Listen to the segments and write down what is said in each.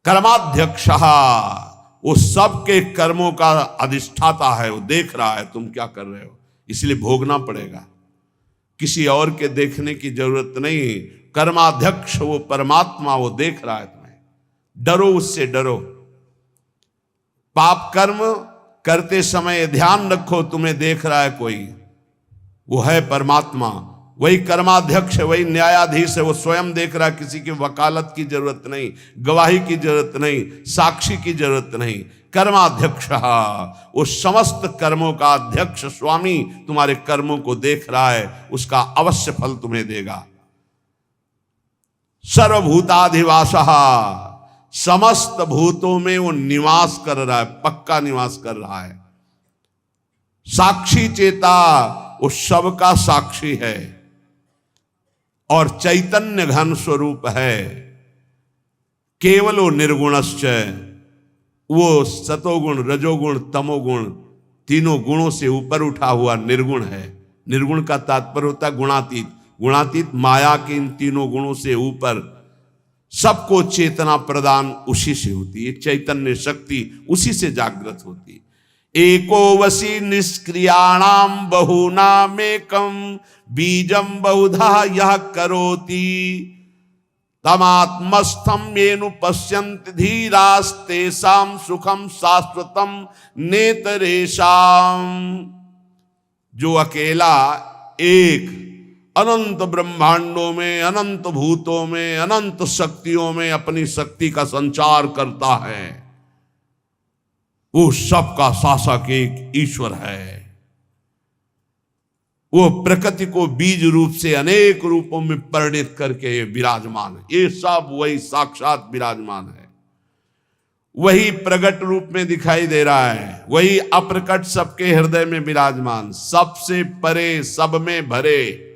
कर्माध्यक्ष, वो सबके कर्मों का अधिष्ठाता है, वो देख रहा है तुम क्या कर रहे हो, इसलिए भोगना पड़ेगा। किसी और के देखने की जरूरत नहीं। कर्माध्यक्ष वो परमात्मा, वो देख रहा है तुम्हें। डरो, उससे डरो। पाप कर्म करते समय ध्यान रखो, तुम्हें देख रहा है कोई, वो है परमात्मा। वही कर्माध्यक्ष है, वही न्यायाधीश है, वो स्वयं देख रहा है। किसी की वकालत की जरूरत नहीं, गवाही की जरूरत नहीं, साक्षी की जरूरत नहीं। कर्माध्यक्ष, वो समस्त कर्मों का अध्यक्ष स्वामी तुम्हारे कर्मों को देख रहा है, उसका अवश्य फल तुम्हें देगा। सर्वभूताधिवासः, समस्त भूतों में वो निवास कर रहा है, पक्का निवास कर रहा है। साक्षी चेता, वो सबका साक्षी है और चैतन्य घन स्वरूप है। केवलो निर्गुणश्च, वो सतोगुण रजोगुण तमोगुण तीनों गुणों से ऊपर उठा हुआ निर्गुण है। निर्गुण का तात्पर्य होता है गुणातीत। गुणातीत माया के इन तीनों गुणों से ऊपर, सबको चेतना प्रदान उसी से होती है। चैतन्य शक्ति उसी से जागृत होती है। एको वसी निष्क्रियाणाम बहुनामेकम बीजम बहुधा यह करोति तमात्मस्थम येनु पश्यन्ति धीरास्तेषां सुखम शाश्वतम नेतरेषाम। जो अकेला एक अनंत ब्रह्मांडों में, अनंत भूतों में, अनंत शक्तियों में अपनी शक्ति का संचार करता है, वो सबका शासक एक ईश्वर है। वो प्रकृति को बीज रूप से अनेक रूपों में परिणित करके विराजमान है। ये सब वही साक्षात विराजमान है, वही प्रकट रूप में दिखाई दे रहा है, वही अप्रकट सबके हृदय में विराजमान, सबसे परे सब में भरे,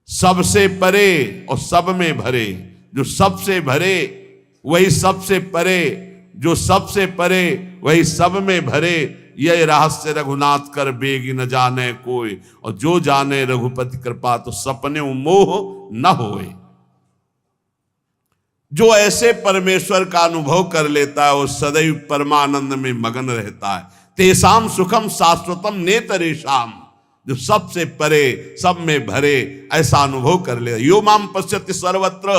सबसे परे और सब में भरे। जो सबसे भरे वही सबसे परे, जो सबसे परे वही सब में भरे। यह रहस्य रघुनाथ कर बेगी न जाने कोई, और जो जाने रघुपति कृपा तो सपने मोह न होए। जो ऐसे परमेश्वर का अनुभव कर लेता है वो सदैव परमानंद में मगन रहता है। तेसाम सुखम शाश्वतम नेतरेषाम, जो सबसे परे सब में भरे ऐसा अनुभव कर ले। यो माम पश्यति सर्वत्र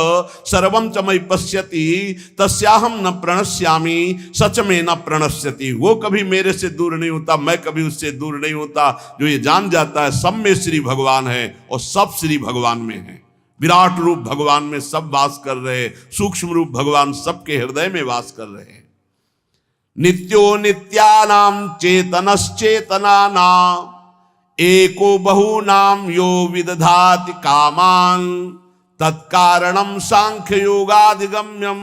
सर्वम च मयि पश्यति तस्याहम न प्रणश्यामि सच में न प्रणश्यति। वो कभी मेरे से दूर नहीं होता, मैं कभी उससे दूर नहीं होता। जो ये जान जाता है सब में श्री भगवान है और सब श्री भगवान में है। विराट रूप भगवान में सब वास कर रहे, सूक्ष्म रूप भगवान सबके हृदय में वास कर रहे हैं। नित्यो नित्यानाम चेतनश्चेतनानाम एको बहुनाम यो विदधाति कामान तत्कारणम सांख्य योगाधिगम्यम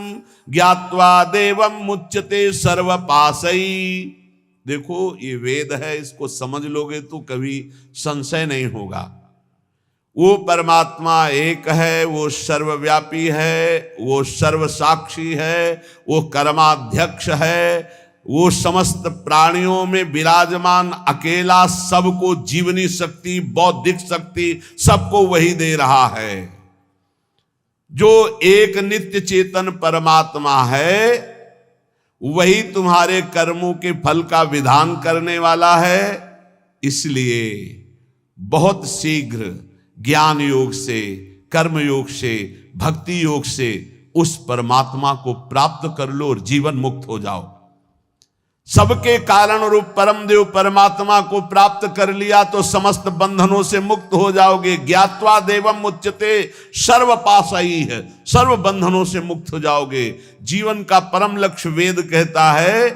ज्ञात्वा देवम मुच्यते सर्वपासई। देखो ये वेद है, इसको समझ लोगे तो कभी संशय नहीं होगा। वो परमात्मा एक है, वो सर्वव्यापी है, वो सर्वसाक्षी है, वो कर्माध्यक्ष है, वो समस्त प्राणियों में विराजमान अकेला, सबको जीवनी शक्ति, बौद्धिक शक्ति सबको वही दे रहा है। जो एक नित्य चेतन परमात्मा है वही तुम्हारे कर्मों के फल का विधान करने वाला है। इसलिए बहुत शीघ्र ज्ञान योग से, कर्म योग से, भक्ति योग से उस परमात्मा को प्राप्त कर लो और जीवन मुक्त हो जाओ। सबके कारण रूप परम देव परमात्मा को प्राप्त कर लिया तो समस्त बंधनों से मुक्त हो जाओगे। ज्ञात्वा देवम मुच्यते सर्व पासई है, सर्व बंधनों से मुक्त हो जाओगे। जीवन का परम लक्ष्य वेद कहता है,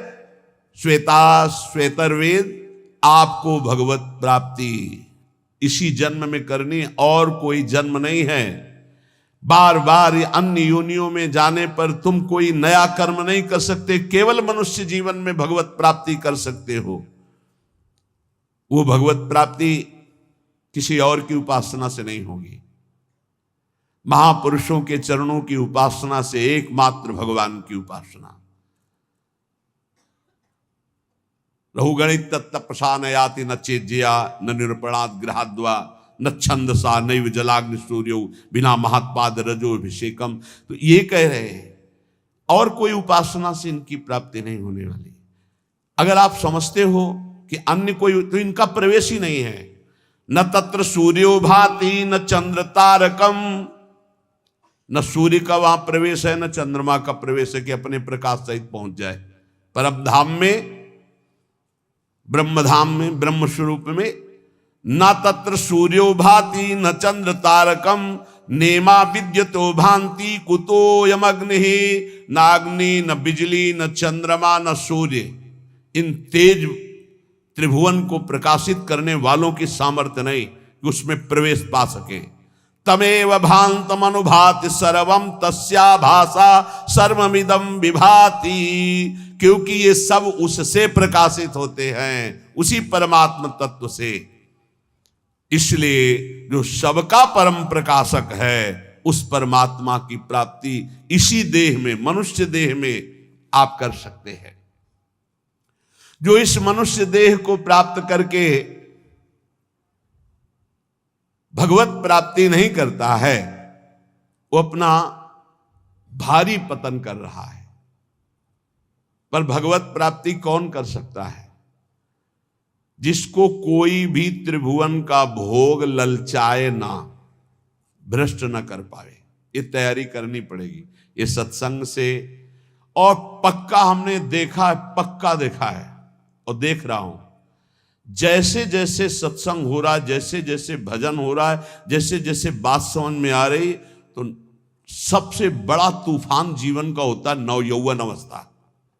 श्वेता श्वेतर्वेद, आपको भगवत प्राप्ति इसी जन्म में करनी, और कोई जन्म नहीं है। बार बार अन्य योनियों में जाने पर तुम कोई नया कर्म नहीं कर सकते। केवल मनुष्य जीवन में भगवत प्राप्ति कर सकते हो। वो भगवत प्राप्ति किसी और की उपासना से नहीं होगी। महापुरुषों के चरणों की उपासना से, एकमात्र भगवान की उपासना। रहुगणित तत्प्रसाद याति न चेज्या न निरूपणात् गृहाद्वा न छंदसा नैव जलाग्नि सूर्यो बिना महात्पाद रजो अभिषेकम। तो ये कह रहे हैं और कोई उपासना से इनकी प्राप्ति नहीं होने वाली। अगर आप समझते हो कि अन्य कोई, तो इनका प्रवेश ही नहीं है। न तत्र सूर्यो भाति न चंद्र तारकम, न सूर्य का वहां प्रवेश है न चंद्रमा का प्रवेश है कि अपने प्रकाश सहित पहुंच जाए परम धाम में, ब्रह्मधाम में, ब्रह्म स्वरूप में। न तत्र सूर्यो भाति न चंद्र तारकम नेमा विद्यतो भांति कुतोयम अग्नि, न अग्नि न बिजली न चंद्रमा न सूर्य, इन तेज त्रिभुवन को प्रकाशित करने वालों की सामर्थ्य नहीं कि उसमें प्रवेश पा सके। तमेव भांतम अनुभाति सर्वम तस्या भाषा सर्वमिदं विभाति, क्योंकि ये सब उससे प्रकाशित होते हैं, उसी परमात्मा तत्व से। इसलिए जो सबका परम प्रकाशक है उस परमात्मा की प्राप्ति इसी देह में, मनुष्य देह में आप कर सकते हैं। जो इस मनुष्य देह को प्राप्त करके भगवत प्राप्ति नहीं करता है वो अपना भारी पतन कर रहा है। पर भगवत प्राप्ति कौन कर सकता है? जिसको कोई भी त्रिभुवन का भोग ललचाए ना, भ्रष्ट ना कर पाए। ये तैयारी करनी पड़ेगी ये सत्संग से। और पक्का हमने देखा है, पक्का देखा है और देख रहा हूं, जैसे जैसे सत्संग हो रहा है, जैसे जैसे भजन हो रहा है, जैसे जैसे बात समझ में आ रही, तो सबसे बड़ा तूफान जीवन का होता है नवयौवन अवस्था।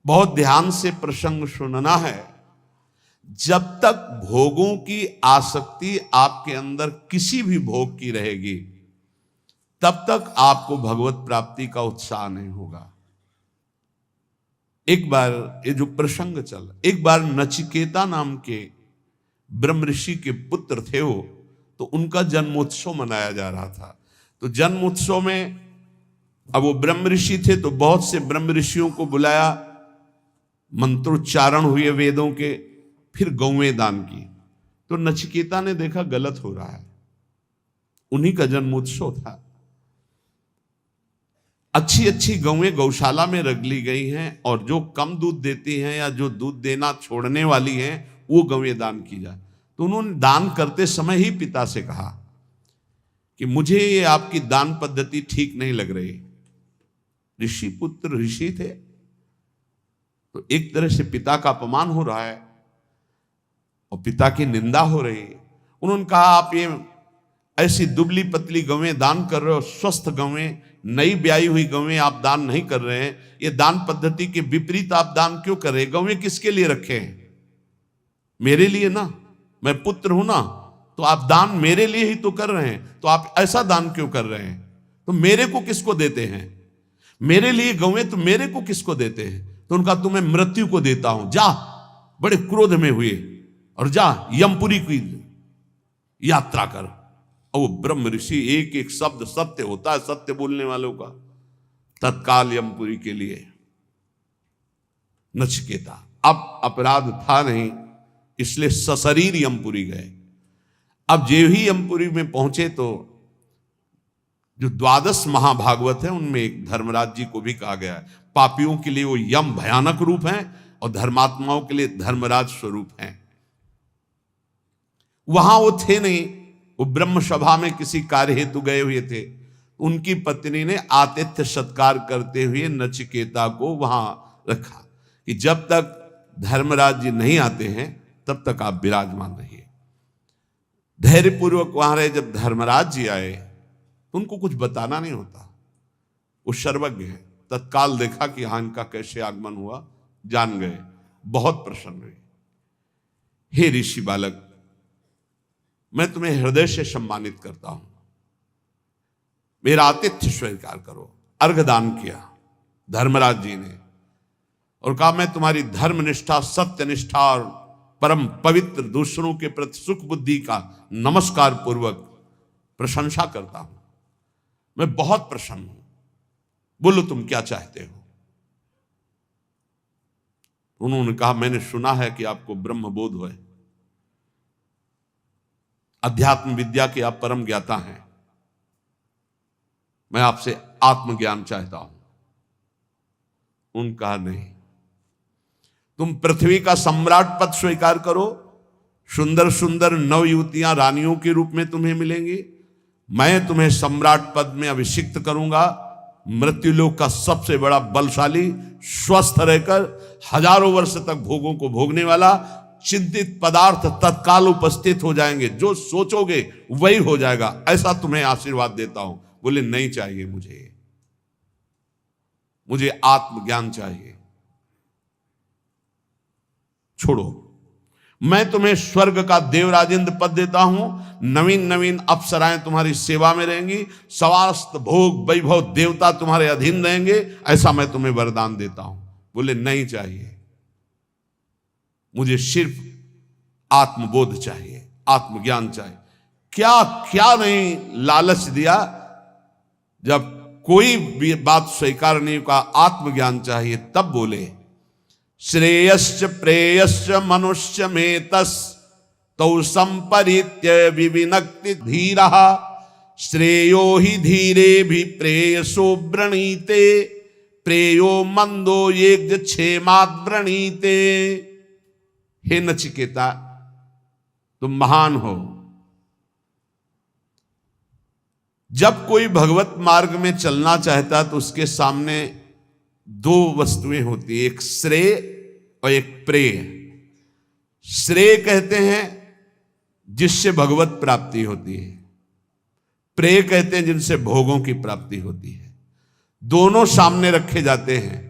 बहुत ध्यान से प्रसंग सुनना है। जब तक भोगों की आसक्ति आपके अंदर किसी भी भोग की रहेगी तब तक आपको भगवत प्राप्ति का उत्साह नहीं होगा। एक बार ये जो प्रसंग चल, एक बार नचिकेता नाम के ब्रह्म ऋषि के पुत्र थे वो, तो उनका जन्मोत्सव मनाया जा रहा था। तो जन्मोत्सव में अब वो ब्रह्म ऋषि थे तो बहुत से ब्रह्म ऋषियों को बुलाया, मंत्रोच्चारण हुए वेदों के, फिर गौवें दान की। तो नचिकेता ने देखा गलत हो रहा है, उन्हीं का जन्मोत्सव था। अच्छी अच्छी गौवें गौशाला में रख ली गई हैं और जो कम दूध देती हैं या जो दूध देना छोड़ने वाली हैं वो गौवें दान की जाए। तो उन्होंने दान करते समय ही पिता से कहा कि मुझे ये आपकी दान पद्धति ठीक नहीं लग रही। ऋषि पुत्र ऋषि थे तो एक तरह से पिता का अपमान हो रहा है और पिता की निंदा हो रही है। उन्होंने कहा आप ये ऐसी दुबली पतली गौवें दान कर रहे हो, स्वस्थ गौवें, नई ब्याई हुई गौवें आप दान नहीं कर रहे हैं। ये दान पद्धति के विपरीत आप दान क्यों कर रहे हैं? गौवें किसके लिए रखे हैं? मेरे लिए ना, मैं पुत्र हूं ना, तो आप दान मेरे लिए ही तो कर रहे हैं। तो आप ऐसा दान क्यों कर रहे हैं? तो मेरे को किसको देते हैं? मेरे लिए गौवें तो मेरे को किसको देते हैं? तो उनका तुम्हें मृत्यु को देता हूं, जा। बड़े क्रोध में हुए और जा यमपुरी की यात्रा कर। और वो ब्रह्म ऋषि, एक एक शब्द सत्य होता है सत्य बोलने वालों का, तत्काल यमपुरी के लिए नचिकेता। अब अपराध था नहीं इसलिए सशरीर यमपुरी गए। अब जे ही यमपुरी में पहुंचे तो जो 12 महाभागवत है उनमें एक धर्मराज जी को भी कहा गया है। पापियों के लिए वो यम भयानक रूप है और धर्मात्माओं के लिए धर्मराज स्वरूप है। वहां वो थे नहीं, वो ब्रह्म सभा में किसी कार्य हेतु गए हुए थे। उनकी पत्नी ने आतिथ्य सत्कार करते हुए नचिकेता को वहां रखा कि जब तक धर्मराज जी नहीं आते हैं तब तक आप विराजमान रहिए। धैर्यपूर्वक वहां रहे। जब धर्मराज जी आए तो उनको कुछ बताना नहीं होता, वो सर्वज्ञ है। तत्काल देखा कि हाँ इनका कैसे आगमन हुआ, जान गए, बहुत प्रसन्न हुए। हे ऋषि बालक, मैं तुम्हें हृदय से सम्मानित करता हूं, मेरा आतिथ्य स्वीकार करो। अर्घदान किया धर्मराज जी ने और कहा मैं तुम्हारी धर्मनिष्ठा, सत्यनिष्ठा और परम पवित्र दूसरों के प्रति सुख बुद्धि का नमस्कार पूर्वक प्रशंसा करता हूं। मैं बहुत प्रसन्न हूं, बोलो तुम क्या चाहते हो? उन्होंने कहा मैंने सुना है कि आपको ब्रह्म बोध है, अध्यात्म विद्या के आप परम ज्ञाता हैं। मैं आपसे आत्मज्ञान चाहता हूं। उनका नहीं। तुम पृथ्वी का सम्राट पद स्वीकार करो, सुंदर सुंदर नव युवतियां रानियों के रूप में तुम्हें मिलेंगी, मैं तुम्हें सम्राट पद में अभिषिक्त करूंगा। मृत्युलोक का सबसे बड़ा बलशाली, स्वस्थ रहकर हजारों वर्ष तक भोगों को भोगने वाला, चिंतित पदार्थ तत्काल उपस्थित हो जाएंगे, जो सोचोगे वही हो जाएगा, ऐसा तुम्हें आशीर्वाद देता हूं। बोले नहीं चाहिए, मुझे आत्मज्ञान चाहिए, छोड़ो। मैं तुम्हें स्वर्ग का देवराजेंद्र पद देता हूं, नवीन नवीन अप्सराएं तुम्हारी सेवा में रहेंगी, समस्त भोग वैभव देवता तुम्हारे अधीन रहेंगे, ऐसा मैं तुम्हें वरदान देता हूं। बोले नहीं चाहिए, मुझे सिर्फ आत्मबोध चाहिए, आत्मज्ञान चाहिए। क्या क्या नहीं लालच दिया, जब कोई भी बात स्वीकार नहीं का, आत्मज्ञान चाहिए, तब बोले श्रेयश्च प्रेयश्च मनुष्य में तस् तौ संपरित्य विविनक्ति धीरः श्रेयो ही धीरे भी प्रेयसो व्रणीते प्रेयो मंदो यज्ञ क्षेमात् व्रणीते। हे नचिकेता, तुम महान हो। जब कोई भगवत मार्ग में चलना चाहता तो उसके सामने दो वस्तुएं होती है, एक श्रेय और एक प्रेय। श्रेय कहते हैं जिससे भगवत प्राप्ति होती है, प्रेय कहते हैं जिनसे भोगों की प्राप्ति होती है। दोनों सामने रखे जाते हैं।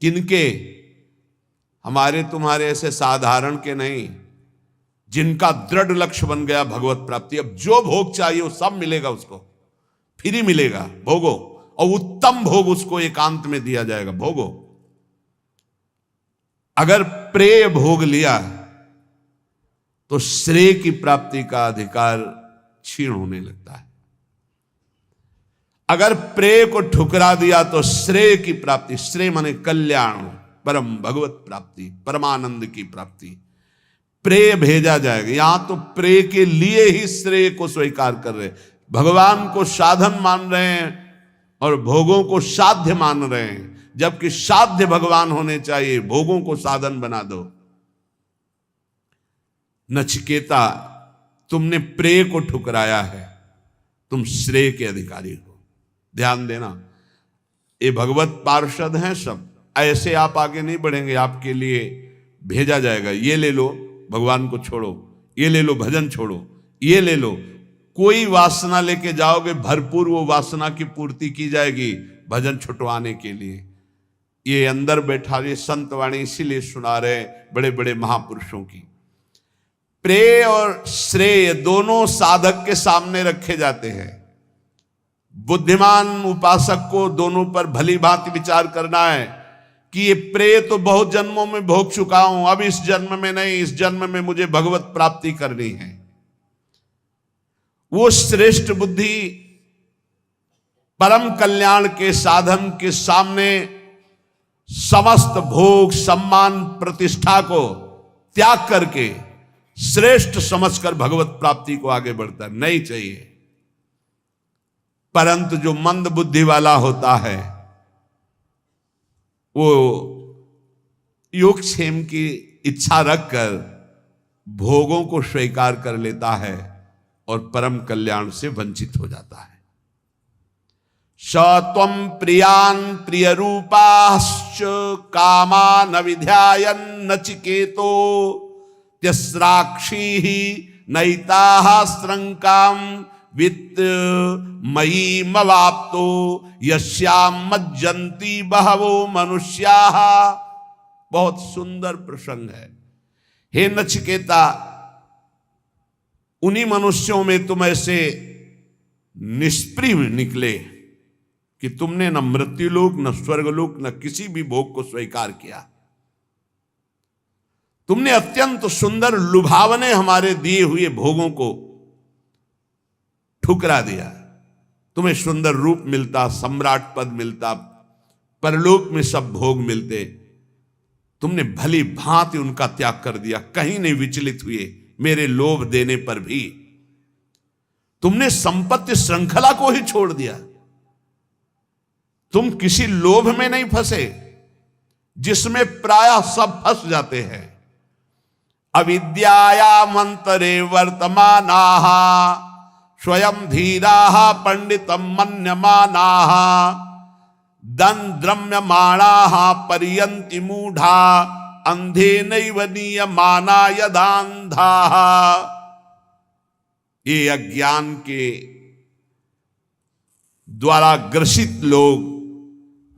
किनके? हमारे तुम्हारे ऐसे साधारण के नहीं, जिनका दृढ़ लक्ष्य बन गया भगवत प्राप्ति। अब जो भोग चाहिए वो सब मिलेगा, उसको फ्री मिलेगा, भोगो, और उत्तम भोग उसको एकांत में दिया जाएगा, भोगो। अगर प्रेय भोग लिया तो श्रेय की प्राप्ति का अधिकार क्षीण होने लगता है। अगर प्रेय को ठुकरा दिया तो श्रेय की प्राप्ति, श्रेय माने कल्याण, परम भगवत प्राप्ति, परमानंद की प्राप्ति, प्रेय भेजा जाएगा। यहां तो प्रेय के लिए ही श्रेय को स्वीकार कर रहे, भगवान को साधन मान रहे हैं और भोगों को साध्य मान रहे हैं, जबकि साध्य भगवान होने चाहिए, भोगों को साधन बना दो। नचिकेता, तुमने प्रेय को ठुकराया है, तुम श्रेय के अधिकारी हो। ध्यान देना, ये भगवत पार्षद हैं सब, ऐसे आप आगे नहीं बढ़ेंगे, आपके लिए भेजा जाएगा। ये ले लो, भगवान को छोड़ो, ये ले लो, भजन छोड़ो, ये ले लो। कोई वासना लेके जाओगे, भरपूर वो वासना की पूर्ति की जाएगी भजन छुटवाने के लिए। ये अंदर बैठा ये संत वाणी इसीलिए सुना रहे बड़े बड़े महापुरुषों की। प्रेय और श्रेय दोनों साधक के सामने रखे जाते हैं। बुद्धिमान उपासक को दोनों पर भली भांति विचार करना है कि ये प्रेय तो बहुत जन्मों में भोग चुका हूं, अब इस जन्म में नहीं, इस जन्म में मुझे भगवत प्राप्ति करनी है। वो श्रेष्ठ बुद्धि परम कल्याण के साधन के सामने समस्त भोग, सम्मान, प्रतिष्ठा को त्याग करके श्रेष्ठ समझकर भगवत प्राप्ति को आगे बढ़ता नहीं चाहिए। परंतु जो मंद बुद्धि वाला होता है वो योगक्षेम की इच्छा रखकर भोगों को स्वीकार कर लेता है और परम कल्याण से वंचित हो जाता है। त्वं प्रियान प्रिय रूपाश्च कामान विध्यायन नचिकेतो त्यस्राक्षी नैताः स्रंकाम वित्त मयी मवाप्तो यस्याम मज्जन्ति बहवो मनुष्याः। बहुत सुंदर प्रसंग है। हे नचिकेता, उन्हीं मनुष्यों में तुम ऐसे निष्प्रिय निकले कि तुमने न मृत्युलोक, न स्वर्गलोक, न किसी भी भोग को स्वीकार किया। तुमने अत्यंत सुंदर लुभावने हमारे दिए हुए भोगों को ठुकरा दिया। तुम्हें सुंदर रूप मिलता, सम्राट पद मिलता, परलोक में सब भोग मिलते, तुमने भली भांति उनका त्याग कर दिया, कहीं नहीं विचलित हुए। मेरे लोभ देने पर भी तुमने संपत्ति श्रृंखला को ही छोड़ दिया। तुम किसी लोभ में नहीं फंसे, जिसमें प्रायः सब फंस जाते हैं। अविद्याया मंतरे वर्तमानाः स्वयं धीराः पंडितम मन्यमानाः दंद्रम्यमाणाः पर्यन्ति मूढ़ा अंधेनैव नीयमाना यदान्धाः। ये अज्ञान के द्वारा ग्रसित लोग,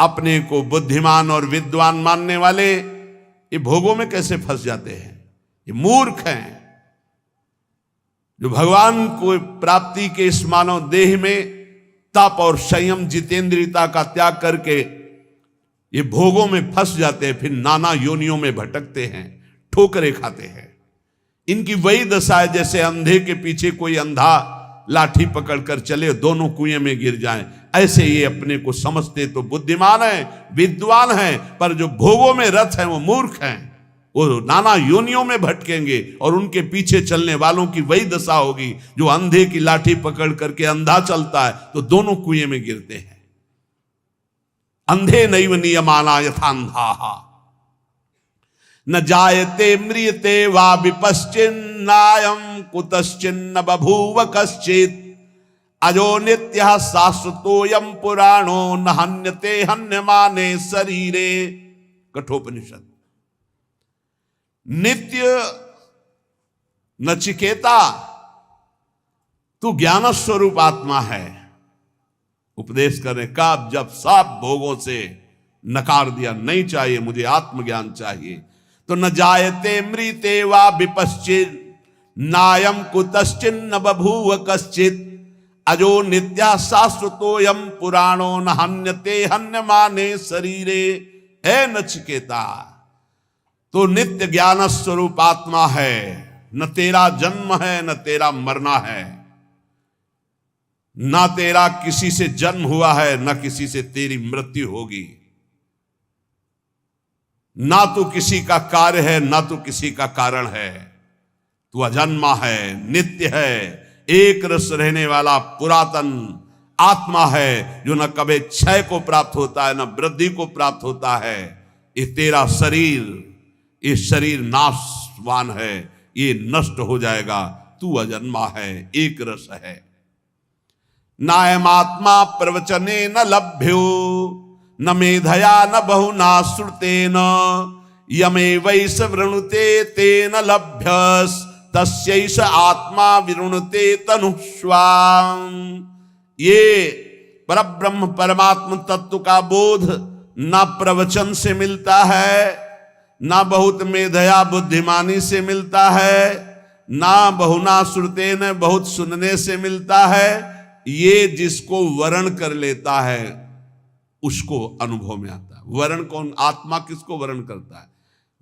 अपने को बुद्धिमान और विद्वान मानने वाले, ये भोगों में कैसे फंस जाते हैं। ये मूर्ख हैं जो भगवान को प्राप्ति के इस मानव देह में तप और संयम जितेंद्रियता का त्याग करके ये भोगों में फंस जाते हैं, फिर नाना योनियों में भटकते हैं, ठोकरें खाते हैं। इनकी वही दशा है जैसे अंधे के पीछे कोई अंधा लाठी पकड़कर चले, दोनों कुएं में गिर जाएं। ऐसे ये अपने को समझते तो बुद्धिमान हैं, विद्वान हैं, पर जो भोगों में रत हैं वो मूर्ख हैं। वो नाना योनियों में भटकेंगे और उनके पीछे चलने वालों की वही दशा होगी जो अंधे की लाठी पकड़ करके अंधा चलता है तो दोनों कुएं में गिरते हैं। अंधे नैव नियमाना यथान्धाः न जायते म्रियते वा विपश्चिन्नायं कुतश्चिन्न बभूव कश्चित् अजो नित्यः शाश्वतोऽयं पुराणो न हन्यते हन्यमाने शरीरे। कठोपनिषद। नित्य नचिकेता, तू ज्ञान स्वरूप आत्मा है। उपदेश करने का जब सब भोगों से नकार दिया, नहीं चाहिए मुझे आत्मज्ञान चाहिए, तो न जायते मृते वा विपश्चित् नायम कुतश्चिन्न बभूव कश्चित् अजो नित्या शाश्वतोऽयं पुराणो न हन्यते हन्यमाने शरीरे। हे नचिकेता, तो नित्य ज्ञान स्वरूप आत्मा है, न तेरा जन्म है न तेरा मरना है, ना तेरा किसी से जन्म हुआ है न किसी से तेरी मृत्यु होगी, ना तू किसी का कार्य है ना तू किसी का कारण है। तू अजन्मा है, नित्य है, एक रस रहने वाला पुरातन आत्मा है जो न कभी क्षय को प्राप्त होता है न वृद्धि को प्राप्त होता है। ये तेरा शरीर, ये शरीर नाशवान है, ये नष्ट हो जाएगा। तू अजन्मा है, एक रस है। नायमात्मा प्रवचने न लभ्यो न मेधया न बहुना श्रुतेन यमे वैस वृणुते तेन लभ्यस तस्यैष आत्मा विरुणुते तनुष्वाम। ये परब्रह्म परमात्म तत्व का बोध न प्रवचन से मिलता है, ना बहुत मेधया बुद्धिमानी से मिलता है, ना बहुना श्रुते न बहुत सुनने से मिलता है। ये जिसको वर्ण कर लेता है उसको अनुभव में आता है। वर्ण कौन? आत्मा किसको वर्ण करता है?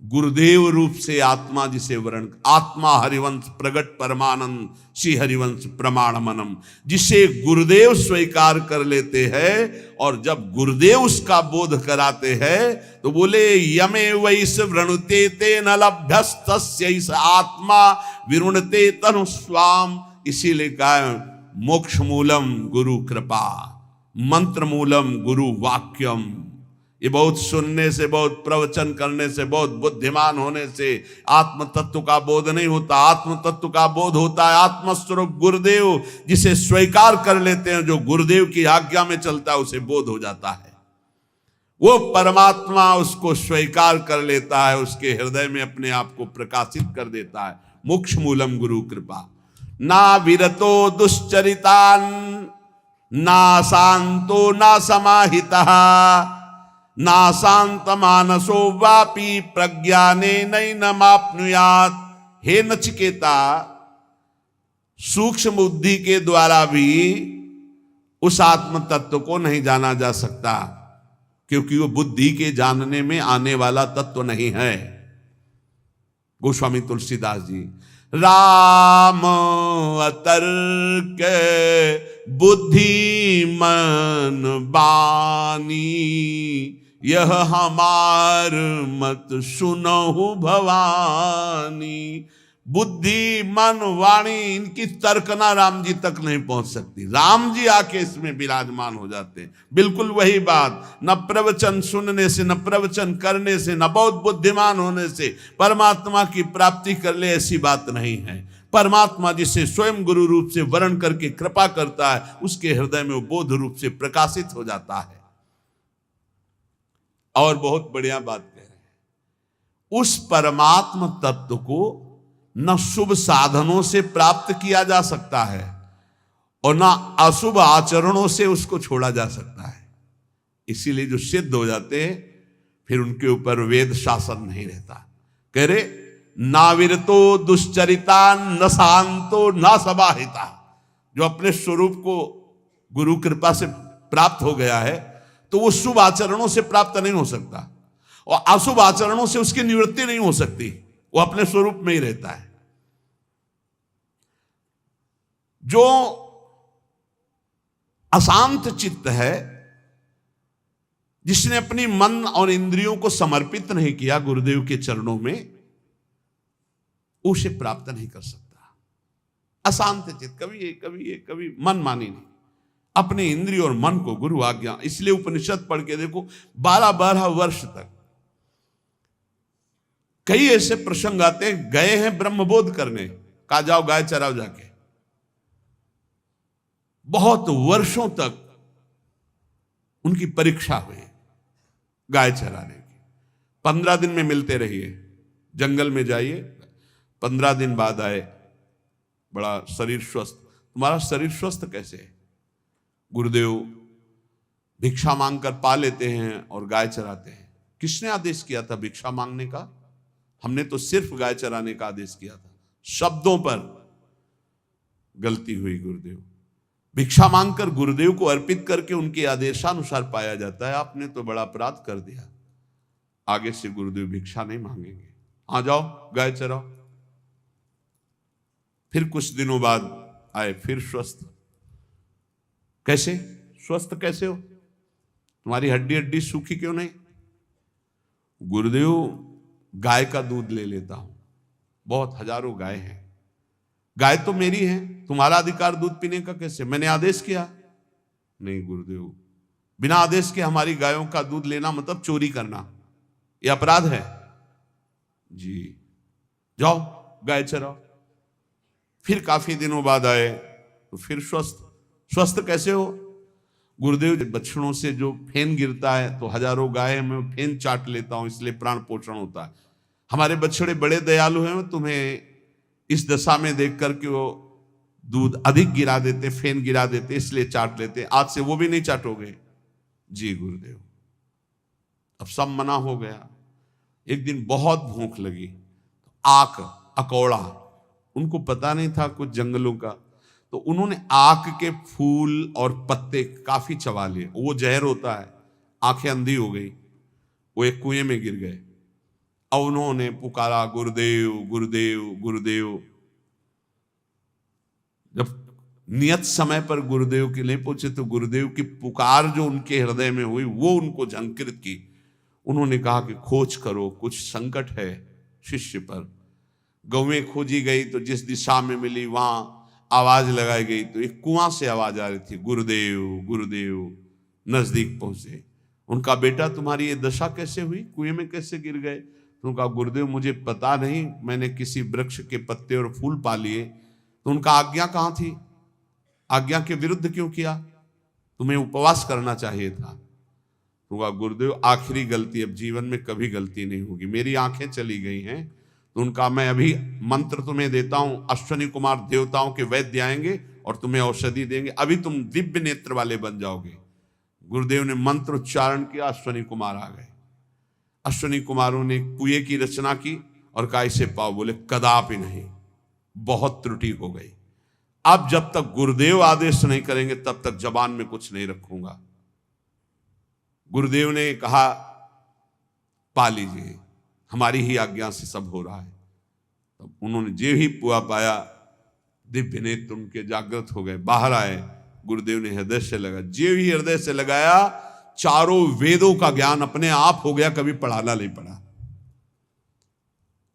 गुरुदेव रूप से आत्मा जिसे वर्ण, आत्मा हरिवंश प्रगट परमानंद श्री हरिवंश प्रमाणमनम, जिसे गुरुदेव स्वीकार कर लेते हैं और जब गुरुदेव उसका बोध कराते हैं तो बोले यमे वैस वृणुते ते न लभ्यस्तस्यैष आत्मा विरुणते तनुस्वाम। इसीलिए कहा मोक्ष मूलम गुरु कृपा, मंत्र मूलम गुरु वाक्यम। ये बहुत सुनने से, बहुत प्रवचन करने से, बहुत बुद्धिमान होने से आत्म तत्व का बोध नहीं होता। आत्म तत्व का बोध होता है आत्मस्वरूप गुरुदेव जिसे स्वीकार कर लेते हैं, जो गुरुदेव की आज्ञा में चलता है उसे बोध हो जाता है। वो परमात्मा उसको स्वीकार कर लेता है, उसके हृदय में अपने आप को प्रकाशित कर देता है। मोक्ष मूलम गुरु कृपा। ना विरतो दुश्चरितान ना शांतो ना समाहितः ना शांत मानसो वापी प्रज्ञाने नैनमाप्नुयात्। हे नचिकेता, सूक्ष्म बुद्धि के द्वारा भी उस आत्म तत्व को नहीं जाना जा सकता, क्योंकि वो बुद्धि के जानने में आने वाला तत्व नहीं है। गोस्वामी तुलसीदास जी, राम अतर्क बुद्धि मन बानी यह हमार मत सुनहु भवानी। बुद्धि, मन, वाणी, इनकी तर्कना राम जी तक नहीं पहुंच सकती। राम जी आके इसमें विराजमान हो जाते हैं। बिल्कुल वही बात, न प्रवचन सुनने से, न प्रवचन करने से, न बहुत बुद्धिमान होने से परमात्मा की प्राप्ति कर ले, ऐसी बात नहीं है। परमात्मा जिसे स्वयं गुरु रूप से वर्ण करके कृपा करता है, उसके हृदय में वो बोध रूप से प्रकाशित हो जाता है। और बहुत बढ़िया बात कह रहे हैं, उस परमात्म तत्व को न शुभ साधनों से प्राप्त किया जा सकता है और न अशुभ आचरणों से उसको छोड़ा जा सकता है। इसीलिए जो सिद्ध हो जाते हैं, फिर उनके ऊपर वेद शासन नहीं रहता। कह रहे नाविरतो दुश्चरिता न शांतो न सबाहिता। जो अपने स्वरूप को गुरु कृपा से प्राप्त हो गया है, तो वो शुभ आचरणों से प्राप्त नहीं हो सकता और अशुभ आचरणों से उसकी निवृत्ति नहीं हो सकती। वो अपने स्वरूप में ही रहता है। जो अशांत चित्त है, जिसने अपनी मन और इंद्रियों को समर्पित नहीं किया गुरुदेव के चरणों में, उसे प्राप्त नहीं कर सकता। अशांत चित्त, कभी मन मानी नहीं, अपने इंद्रिय और मन को गुरु आज्ञा। इसलिए उपनिषद पढ़ के देखो, 12-12 वर्ष तक कई ऐसे प्रसंग आते हैं, गए हैं ब्रह्मबोध करने, कहा जाओ गाय चराओ जाके। बहुत वर्षों तक उनकी परीक्षा हुई गाय चराने की। 15 दिन में मिलते रहिए, जंगल में जाइए, 15 दिन बाद आए, बड़ा शरीर स्वस्थ। तुम्हारा शरीर स्वस्थ कैसे है? गुरुदेव भिक्षा मांगकर पा लेते हैं और गाय चराते हैं। किसने आदेश किया था भिक्षा मांगने का? हमने तो सिर्फ गाय चराने का आदेश किया था। शब्दों पर गलती हुई। गुरुदेव भिक्षा मांगकर गुरुदेव को अर्पित करके उनके आदेशानुसार पाया जाता है। आपने तो बड़ा अपराध कर दिया। आगे से गुरुदेव भिक्षा नहीं मांगेंगे, आ जाओ गाय चराओ। फिर कुछ दिनों बाद आए, फिर स्वस्थ। कैसे स्वस्थ कैसे हो? तुम्हारी हड्डी हड्डी सूखी क्यों नहीं? गुरुदेव गाय का दूध ले लेता हूं, बहुत हजारों गाय हैं। गाय तो मेरी है, तुम्हारा अधिकार दूध पीने का कैसे? मैंने आदेश किया? नहीं गुरुदेव, बिना आदेश के हमारी गायों का दूध लेना मतलब चोरी करना, यह अपराध है। जी जाओ गाय चराओ। फिर काफी दिनों बाद आए तो फिर स्वस्थ। स्वस्थ कैसे हो? गुरुदेव बछड़ों से जो फेन गिरता है तो हजारों गाय में फेन चाट लेता हूं, इसलिए प्राण पोषण होता है। हमारे बछड़े बड़े दयालु हैं, तुम्हें इस दशा में देख करके वो दूध अधिक गिरा देते, फेन गिरा देते, इसलिए चाट लेते। आज से वो भी नहीं चाटोगे? जी गुरुदेव। अब सब मना हो गया। एक दिन बहुत भूख लगी, आक अकौड़ा, उनको पता नहीं था कुछ जंगलों का, तो उन्होंने आक के फूल और पत्ते काफी चबा लिए। वो जहर होता है, आंखें अंधी हो गई, वो एक कुएं में गिर गए। और उन्होंने पुकारा गुरुदेव गुरुदेव गुरुदेव। जब नियत समय पर गुरुदेव के लिए पहुंचे तो गुरुदेव की पुकार जो उनके हृदय में हुई वो उनको झंकृत की। उन्होंने कहा कि खोज करो, कुछ संकट है शिष्य पर। गौएं खोजी गई तो जिस दिशा में मिली वहां आवाज लगाई गई, तो एक कुआं से आवाज आ रही थी, गुरुदेव गुरुदेव। नजदीक पहुंचे, उनका बेटा तुम्हारी ये दशा कैसे हुई, कुएं में कैसे गिर गए? तो उनका गुरुदेव मुझे पता नहीं, मैंने किसी वृक्ष के पत्ते और फूल पा लिए। तो उनका आज्ञा कहाँ थी? आज्ञा के विरुद्ध क्यों किया? तुम्हें उपवास करना चाहिए था। तो गुरुदेव आखिरी गलती, अब जीवन में कभी गलती नहीं होगी, मेरी आंखें चली गई हैं। तो उनका मैं अभी मंत्र तुम्हें देता हूं, अश्वनी कुमार देवताओं के वैद्य आएंगे और तुम्हें औषधि देंगे, अभी तुम दिव्य नेत्र वाले बन जाओगे। गुरुदेव ने मंत्र उच्चारण किया, अश्वनी कुमार आ गए। अश्वनी कुमारों ने एक कुएं की रचना की और कहा इसे पाओ। बोले कदापि नहीं, बहुत त्रुटि हो गई। अब जब तक गुरुदेव आदेश नहीं करेंगे तब तक जबान में कुछ नहीं रखूंगा। गुरुदेव ने कहा पा लीजिए, हमारी ही आज्ञा से सब हो रहा है। तब उन्होंने जे ही पुआ पाया, दिव्य नेत्र उनके जागृत हो गए, बाहर आए। गुरुदेव ने हृदय से लगा, जे ही हृदय से लगाया, चारों वेदों का ज्ञान अपने आप हो गया, कभी पढ़ाना नहीं पड़ा।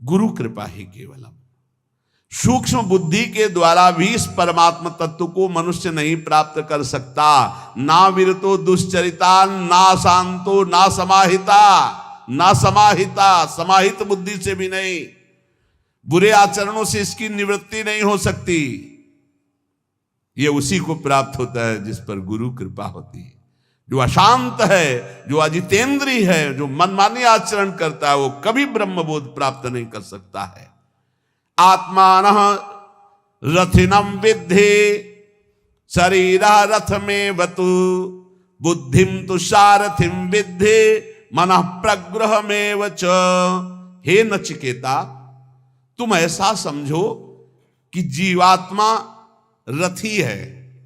गुरु कृपा ही केवलम। सूक्ष्म बुद्धि के द्वारा भी इस परमात्म तत्व को मनुष्य नहीं प्राप्त कर सकता। ना विरतो दुश्चरिता, ना शांतो, ना समाहिता, ना समाहिता, समाहित बुद्धि से भी नहीं, बुरे आचरणों से इसकी निवृत्ति नहीं हो सकती। ये उसी को प्राप्त होता है जिस पर गुरु कृपा होती है। जो अशांत है, जो अजितेंद्री है, जो मनमानी आचरण करता है, वो कभी ब्रह्मबोध प्राप्त नहीं कर सकता है। आत्मानः रथिनम विद्धि शरीरा रथ में वतु बुद्धिम तु सारथिम विद्धि मनः प्रग्रह में वच। हे नचिकेता, तुम ऐसा समझो कि जीवात्मा रथी है,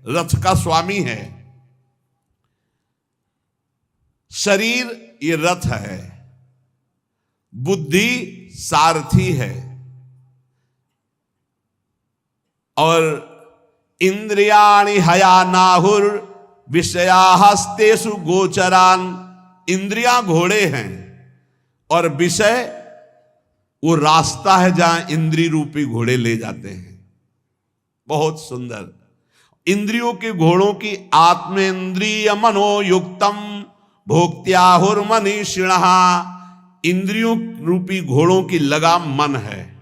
रथ का स्वामी है। शरीर ये रथ है, बुद्धि सारथी है, और इंद्रियाणि हयानाहुर विषयास्तेषु गोचरान। इंद्रियां घोड़े हैं और विषय वो रास्ता है जहां इंद्रिय रूपी घोड़े ले जाते हैं। बहुत सुंदर। इंद्रियों के घोड़ों की आत्मेन्द्रिय मनोयुक्तम भोक्त्याहुर्मनीषिणः। इंद्रियों रूपी घोड़ों की लगाम मन है।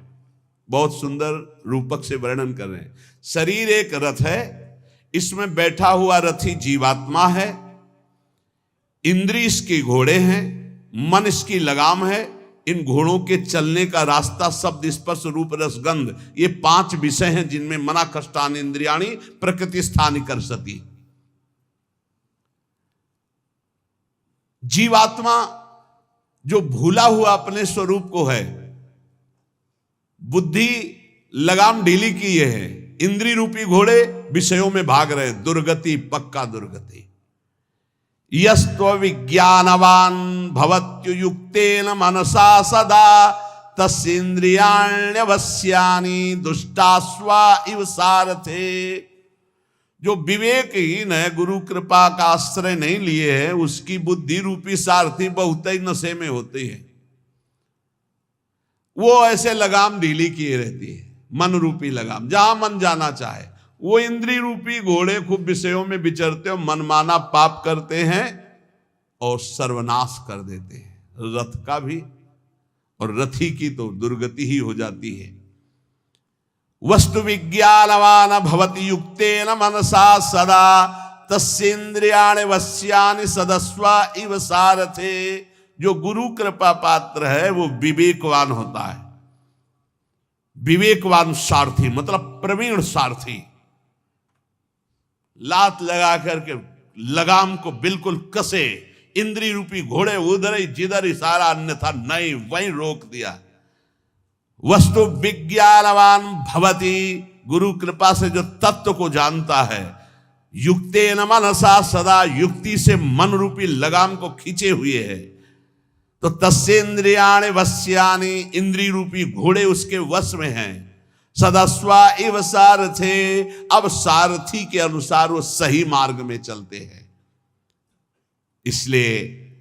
बहुत सुंदर रूपक से वर्णन कर रहे हैं। शरीर एक रथ है, इसमें बैठा हुआ रथी जीवात्मा है, इंद्रिय इसके घोड़े हैं, मन इसकी लगाम है। इन घोड़ों के चलने का रास्ता शब्द स्पर्श रूप रसगंध, ये 5 विषय हैं जिनमें मना कष्टान इंद्रियाणी प्रकृति स्थानी कर सती। जीवात्मा जो भूला हुआ अपने स्वरूप को है, बुद्धि लगाम ढीली किए है, इंद्रिय रूपी घोड़े विषयों में भाग रहे, दुर्गति, पक्का दुर्गति। यस्त्व विज्ञानवान भवत्युयुक्तेन मनसा सदा तस्येन्द्रियाण्यवस्यानि दुष्टास्वा इव सारथे। जो विवेकहीन है, गुरु कृपा का आश्रय नहीं लिए है, उसकी बुद्धि रूपी सारथी बहुत ही नशे में होती है। वो ऐसे लगाम ढीली किए रहती है, मन रूपी लगाम, जहां मन जाना चाहे। वो इंद्रिय रूपी घोड़े खूब विषयों में विचरते हो, मनमाना पाप करते हैं और सर्वनाश कर देते हैं, रथ का भी और रथी की तो दुर्गति ही हो जाती है। वस्तु विज्ञानवान भवति युक्तेन मनसा सदा तस्येन्द्रियाणि वश्यानि सदस्वा इव सारथे। जो गुरु कृपा पात्र है वो विवेकवान होता है। विवेकवान सारथी मतलब प्रवीण सारथी, लात लगा करके लगाम को बिल्कुल कसे, इंद्रिय रूपी घोड़े उधर ही जिधर इशारा, अन्यथा नहीं, वहीं रोक दिया। वस्तु विज्ञानवान भवति, गुरु कृपा से जो तत्व को जानता है, युक्तेन मनसा सदा, युक्ति से मन रूपी लगाम को खींचे हुए है, तो तस्येन्द्रियाणि वश्यानि, इंद्रिय रूपी घोड़े उसके वश में हैं। सदस्वा इव सारथे, अब सारथी के अनुसार वो सही मार्ग में चलते हैं। इसलिए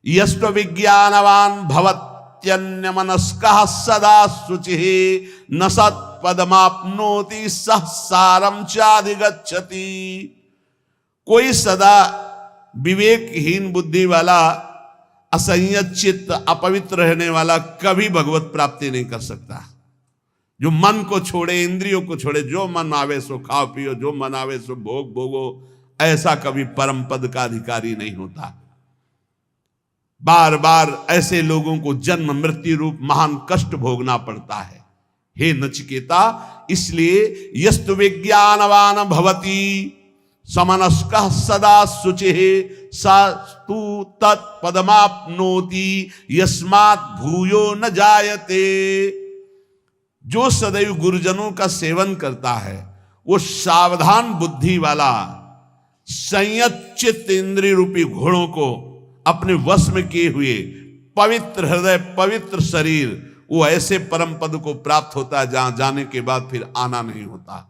यस्त्व विज्ञानवान भवत्यन्यमनस्कः सदा शुचिः न सत्पदमाप्नोति सह सारम चाधिगच्छति। कोई सदा विवेकहीन बुद्धि वाला, असंयत चित्त, अपवित्र रहने वाला कभी भगवत प्राप्ति नहीं कर सकता। जो मन को छोड़े, इंद्रियों को छोड़े, जो मन आवे सो खाओ पियो, जो मन आवे सो भोग भोगो, ऐसा कभी परम पद का अधिकारी नहीं होता। बार बार ऐसे लोगों को जन्म मृत्यु रूप महान कष्ट भोगना पड़ता है। हे नचिकेता, इसलिए यस्तु विज्ञानवान भवति समनस्कः सदा शुचिः सास्तु तत्पदमाप्नोति यस्मात् भूयो न जायते। जो सदैव गुरुजनों का सेवन करता है, वो सावधान बुद्धि वाला, संयत चित्त इंद्रिय रूपी घोड़ों को अपने वश में किए हुए, पवित्र हृदय, पवित्र शरीर, वो ऐसे परम पद को प्राप्त होता है जहां जाने के बाद फिर आना नहीं होता।